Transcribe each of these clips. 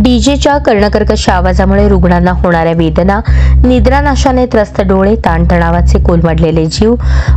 डीजेच्या कर्णकर्कश आवाजामुळे रुग्णांना होणाऱ्या वेदना, निद्रानाशाने त्रस्त डोळे, ताणतणावाचे कोलमडलेले जीव,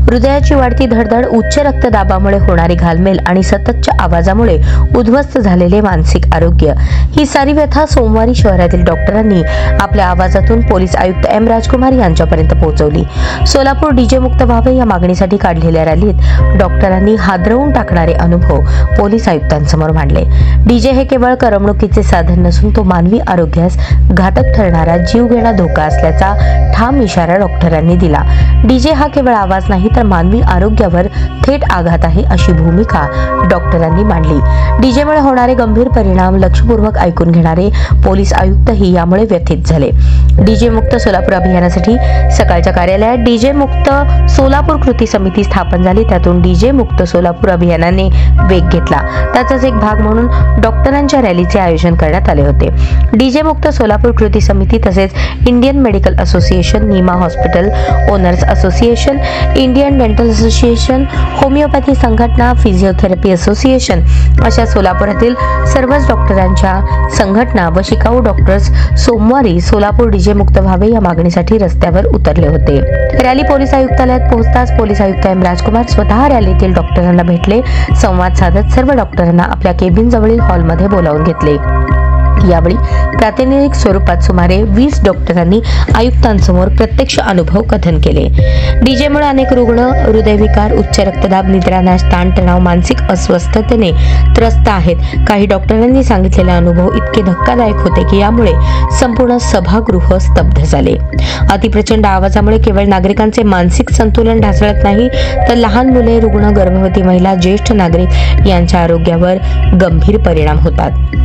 हृदयाची वाढती धडधड, उच्च रक्तदाबामुळे होणारी घालमेल आणि सततच्या आवाजामुळे उद्ध्वस्त झालेले मानसिक आरोग्य, ही सारी व्यथा सोमवारी शहरातील डॉक्टरांनी आपल्या आवाजातून पोलीस आयुक्त एम राजकुमार यांच्यापर्यंत पोहोचवली. सोलापूर डीजे मुक्त व्हावे या मागणीसाठी काढलेल्या रॅलीत डॉक्टरांनी हादरवून टाकणारे अनुभव पोलीस आयुक्तांसमोर मांडले. डीजे हे केवळ करमणुकीचे साधन नसून तो मानवी आरोग्यास घातक ठरणारा जीवघेणा धोका असल्याचा ठाम इशारा डॉक्टरांनी दिला. डीजे हा केवळ आवाज नाही तर मानवी आरोग्यावर थेट आघात आहे, अशी भूमिका डॉक्टरांनी मांडली. डीजेमुळे होणारे गंभीर परिणाम लक्षपूर्वक ऐकून घेणारे पोलीस आयुक्तही यामुळे व्यथित झाले. डीजे मुक्त सोलापूर अभियानासाठी सकाळच्या कार्यालयात डीजे मुक्त सोलापूर कृती समिती स्थापन झाली. त्यातून डीजे मुक्त सोलापूर अभियानाने वेग घेतला. त्याचाच एक भाग म्हणून डॉक्टरांच्या रॅलीचे आयोजन करण्यात आले होते. डीजे मुक्त सोलापूर कृती समिती तसेच Indian medical association, NIMA hospital owners association, Indian dental association, homeopathy संघटना, फिजिओथेरपी असोसिएशन अशा सोलापुरातील सर्वच डॉक्टरांच्या संघटना व शिकाऊ डॉक्टर्स सोमवारी सोलापूर डीजे मुक्त व्हावे या मागणीसाठी रस्त्यावर उतरले होते. रॅली पोलीस आयुक्तालयात पोहोचताच पोलीस आयुक्त एम राजकुमार स्वतः रॅलीतील डॉक्टरांना भेटले. संवाद साधत सर्व डॉक्टरांना आपल्या केबिन जवळील हॉलमध्ये बोलावून घेतले. यावेळी प्रातिनिधिक स्वरूपात सुमारे 20 डॉक्टरांनी आयुक्तांसमोर प्रत्यक्ष अनुभव कथन केले. डीजेमुळे अनेक रुग्ण हृदयविकार, उच्च रक्तदाब, निद्रानाश, ताणतणाव, मानसिक अस्वस्थतेने त्रस्त आहेत. काही डॉक्टरांनी सांगितलेले अनुभव इतके धक्कादायक होते की यामुळे संपूर्ण सभागृह स्तब्ध झाले. अतिप्रचंड आवाजामुळे केवळ नागरिकांचे मानसिक संतुलन ढासळत नाही तर लहान मुले, रुग्ण, गर्भवती महिला, ज्येष्ठ नागरिक यांच्या आरोग्यावर गंभीर परिणाम होतात.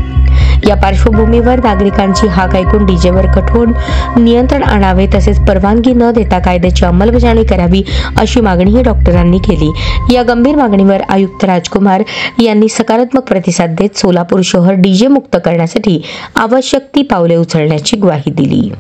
या पार्श्वभूमीवर नागरिकांची हाक ऐकून डीजेवर कठोर नियंत्रण आणावे तसेच परवानगी न देता कायद्याची अंमलबजावणी करावी अशी मागणीही डॉक्टरांनी केली. या गंभीर मागणीवर आयुक्त राजकुमार यांनी सकारात्मक प्रतिसाद देत सोलापूर शहर डीजे मुक्त करण्यासाठी आवश्यक ती पावले उचलण्याची ग्वाही दिली.